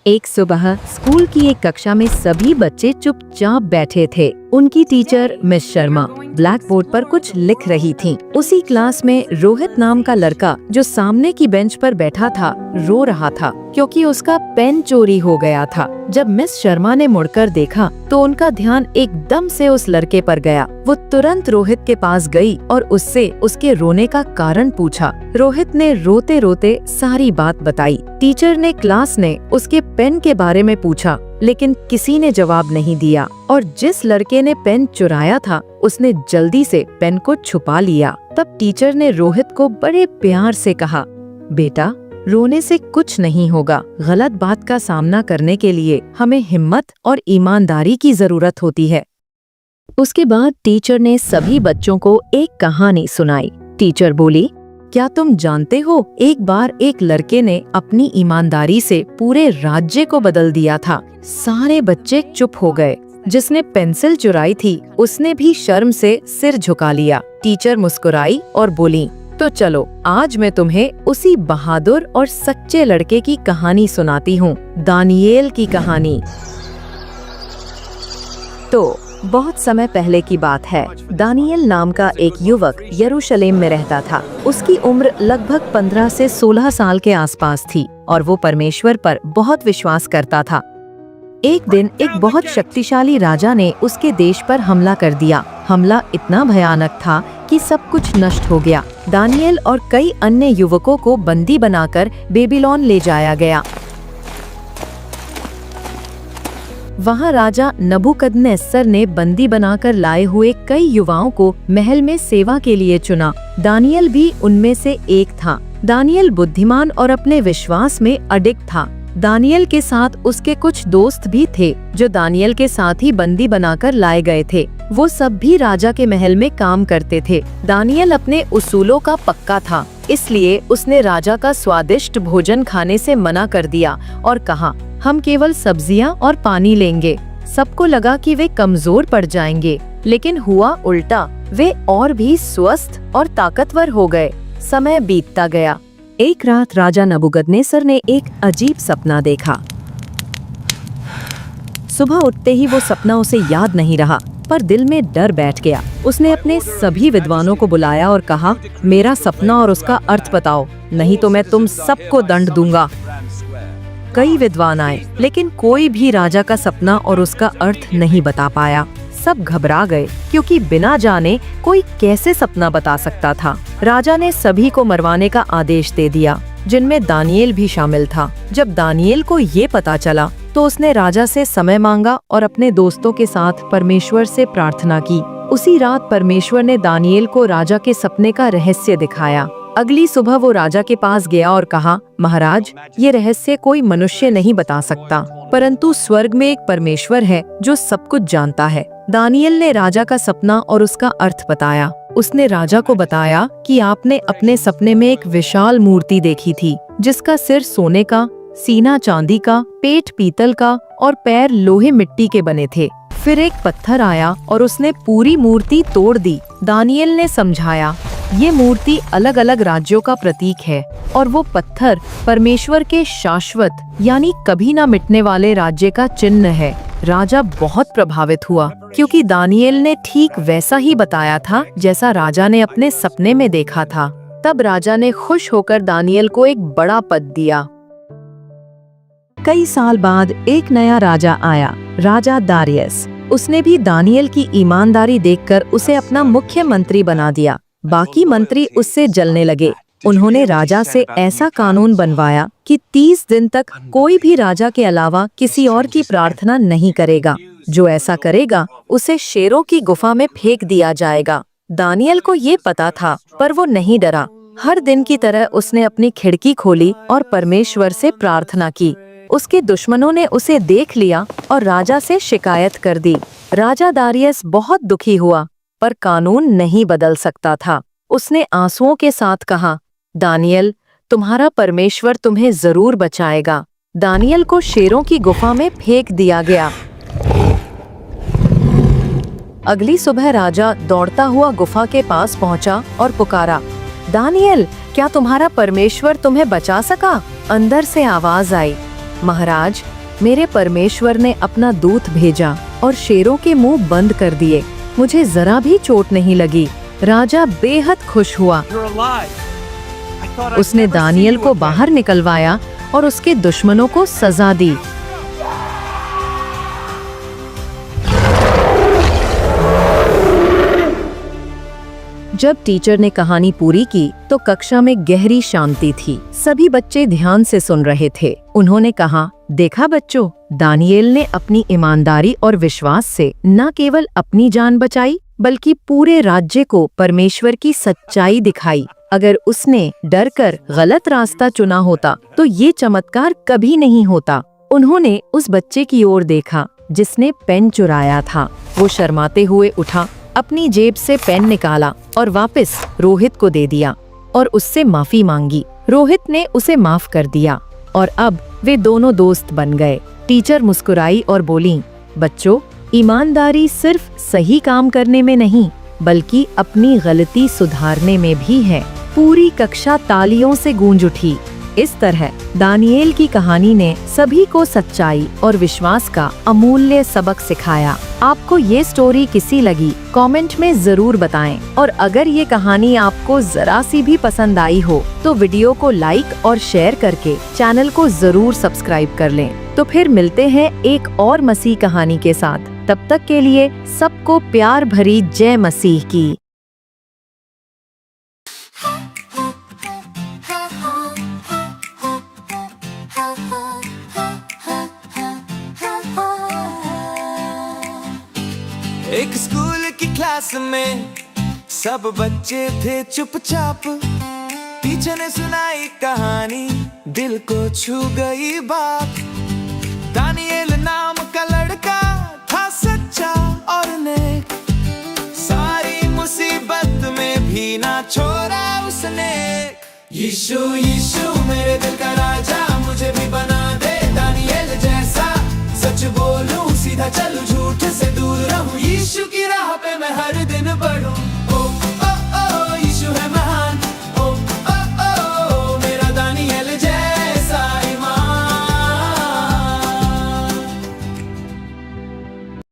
एक सुबह स्कूल की एक कक्षा में सभी बच्चे चुपचाप बैठे थे। उनकी teacher miss Sharma black board पर कुछ लिख रही थीं। उसी क्लास में रोहित नाम का लड़का जो सामने की बेंच पर बैठा था रो रहा था क्योंकि उसका पेन चोरी हो गया था। जब मिस शर्मा ने मुड़कर देखा तो उनका ध्यान एकदम से उस लड़के पर गया। वो तुरंत रोहित के पास गई और उससे उसके रोने का कारण पूछा। रोहित ने रोते रोते सारी बात बताई। टीचर ने क्लास ने उसके पेन के बारे में पूछा लेकिन किसी ने जवाब नहीं दिया और जिस लड़के ने पेन चुराया था उसने जल्दी से पेन को छुपा लिया। तब टीचर ने रोहित को बड़े प्यार से कहा, बेटा रोने से कुछ नहीं होगा। गलत बात का सामना करने के लिए हमें हिम्मत और ईमानदारी की जरूरत होती है। उसके बाद टीचर ने सभी बच्चों को एक कहानी सुनाई। टीचर बोली, क्या तुम जानते हो एक बार एक लड़के ने अपनी ईमानदारी से पूरे राज्य को बदल दिया था। सारे बच्चे चुप हो गए। जिसने पेंसिल चुराई थी उसने भी शर्म से सिर झुका लिया। टीचर मुस्कुराई और बोली, तो चलो आज मैं तुम्हें उसी बहादुर और सच्चे लड़के की कहानी सुनाती हूँ, दानिएल की कहानी। तो बहुत समय पहले की बात है। दानिएल नाम का एक युवक यरूशलेम में रहता था। उसकी उम्र लगभग 15 से 16 साल के आसपास थी और वो परमेश्वर पर बहुत विश्वास करता था। एक दिन एक बहुत शक्तिशाली राजा ने उसके देश पर हमला कर दिया। हमला इतना भयानक था कि सब कुछ नष्ट हो गया। दानिएल और कई अन्य युवकों को बंदी बनाकर बेबीलोन ले जाया गया। वहाँ राजा नबूकदनेस्सर ने बंदी बनाकर लाए हुए कई युवाओं को महल में सेवा के लिए चुना। दानिएल भी उनमें से एक था। दानिएल बुद्धिमान और अपने विश्वास में अडिग था। दानिएल के साथ उसके कुछ दोस्त भी थे जो दानिएल के साथ ही बंदी बनाकर लाए गए थे। वो सब भी राजा के महल में काम करते थे। दानिएल अपने उसूलों का पक्का था, इसलिए उसने राजा का स्वादिष्ट भोजन खाने से मना कर दिया और कहा, हम केवल सब्जियां और पानी लेंगे। सबको लगा कि वे कमजोर पड़ जाएंगे, लेकिन हुआ उल्टा। वे और भी स्वस्थ और ताकतवर हो गए। समय बीतता गया। एक रात राजा नबूकदनेस्सर ने एक अजीब सपना देखा। सुबह उठते ही वो सपना उसे याद नहीं रहा, पर दिल में डर बैठ गया। उसने अपने सभी विद्वानों को बुलाया और कहा, मेरा सपना और उसका अर्थ बताओ, नहीं तो मैं तुम सबको दंड दूंगा। कई विद्वान आए, लेकिन कोई भी राजा का सपना और उसका अर्थ नहीं बता पाया। सब घबरा गए क्योंकि बिना जाने कोई कैसे सपना बता सकता था। राजा ने सभी को मरवाने का आदेश दे दिया, जिनमें दानिएल भी शामिल था। जब दानिएल को ये पता चला तो उसने राजा से समय मांगा और अपने दोस्तों के साथ परमेश्वर से प्रार्थना की। उसी रात परमेश्वर ने दानिएल को राजा के सपने का रहस्य दिखाया। अगली सुबह वो राजा के पास गया और कहा, महाराज, ये रहस्य कोई मनुष्य नहीं बता सकता, परंतु स्वर्ग में एक परमेश्वर है जो सब कुछ जानता है। दानिएल ने राजा का सपना और उसका अर्थ बताया। उसने राजा को बताया कि आपने अपने सपने में एक विशाल मूर्ति देखी थी, जिसका सिर सोने का, सीना चांदी का, पेट पीतल का और पैर लोहे मिट्टी के बने थे। फिर एक पत्थर आया और उसने पूरी मूर्ति तोड़ दी। दानिएल ने समझाया, ये मूर्ति अलग अलग राज्यों का प्रतीक है और वो पत्थर परमेश्वर के शाश्वत यानी कभी ना मिटने वाले राज्य का चिन्ह है। राजा बहुत प्रभावित हुआ क्योंकि दानिएल ने ठीक वैसा ही बताया था जैसा राजा ने अपने सपने में देखा था। तब राजा ने खुश होकर दानिएल को एक बड़ा पद दिया। कई साल बाद एक नया राजा आया, राजा दारियस। उसने भी दानिएल की ईमानदारी देखकर उसे अपना मुख्य मंत्री बना दिया। बाकी मंत्री उससे जलने लगे। उन्होंने राजा से ऐसा कानून बनवाया कि 30 दिन तक कोई भी राजा के अलावा किसी और की प्रार्थना नहीं करेगा। जो ऐसा करेगा उसे शेरों की गुफा में फेंक दिया जाएगा। दानिएल को ये पता था, पर वो नहीं डरा। हर दिन की तरह उसने अपनी खिड़की खोली और परमेश्वर से प्रार्थना की। उसके दुश्मनों ने उसे देख लिया और राजा से शिकायत कर दी। राजा दारियस बहुत दुखी हुआ, पर कानून नहीं बदल सकता था। उसने आंसुओं के साथ कहा, दानिएल, तुम्हारा परमेश्वर तुम्हें जरूर बचाएगा। दानिएल को शेरों की गुफा में फेंक दिया गया। अगली सुबह राजा दौड़ता हुआ गुफा के पास पहुंचा और पुकारा, दानिएल, क्या तुम्हारा परमेश्वर तुम्हें बचा सका? अंदर से आवाज आई, महाराज, मेरे परमेश्वर ने अपना दूत भेजा और शेरों के मुंह बंद कर दिए। मुझे जरा भी चोट नहीं लगी। राजा बेहद खुश हुआ। उसने दानियल को बाहर निकलवाया और उसके दुश्मनों को सजा दी। जब टीचर ने कहानी पूरी की तो कक्षा में गहरी शांति थी। सभी बच्चे ध्यान से सुन रहे थे। उन्होंने कहा, देखा बच्चों, दानियेल ने अपनी ईमानदारी और विश्वास से न केवल अपनी जान बचाई बल्कि पूरे राज्य को परमेश्वर की सच्चाई दिखाई। अगर उसने डरकर गलत रास्ता चुना होता तो ये चमत्कार कभी नहीं होता। उन्होंने उस बच्चे की ओर देखा जिसने पेन चुराया था। वो शर्माते हुए उठा, अपनी जेब से पेन निकाला और वापस रोहित को दे दिया और उससे माफी मांगी। रोहित ने उसे माफ कर दिया और अब वे दोनों दोस्त बन गए। टीचर मुस्कुराई और बोली, बच्चों, ईमानदारी सिर्फ सही काम करने में नहीं बल्कि अपनी गलती सुधारने में भी है। पूरी कक्षा तालियों से गूंज उठी। इस तरह दानियेल की कहानी ने सभी को सच्चाई और विश्वास का अमूल्य सबक सिखाया। आपको ये स्टोरी कैसी लगी कमेंट में जरूर बताएं और अगर ये कहानी आपको जरा सी भी पसंद आई हो तो वीडियो को लाइक और शेयर करके चैनल को जरूर सब्सक्राइब कर लें। तो फिर मिलते हैं एक और मसीह कहानी के साथ। तब तक के लिए सबको प्यार भरी जय मसीह की। एक स्कूल की क्लास में सब बच्चे थे चुपचाप। टीचर ने सुनाई कहानी, दिल को छू गई बात। दानियेल नाम का लड़का था सच्चा और नेक, सारी मुसीबत में भी ना छोड़ा उसने। यीशु यीशु मेरे दिल का राजा, मुझे भी बना दे दानियेल जैसा। सच बोलूं सीधा चलूं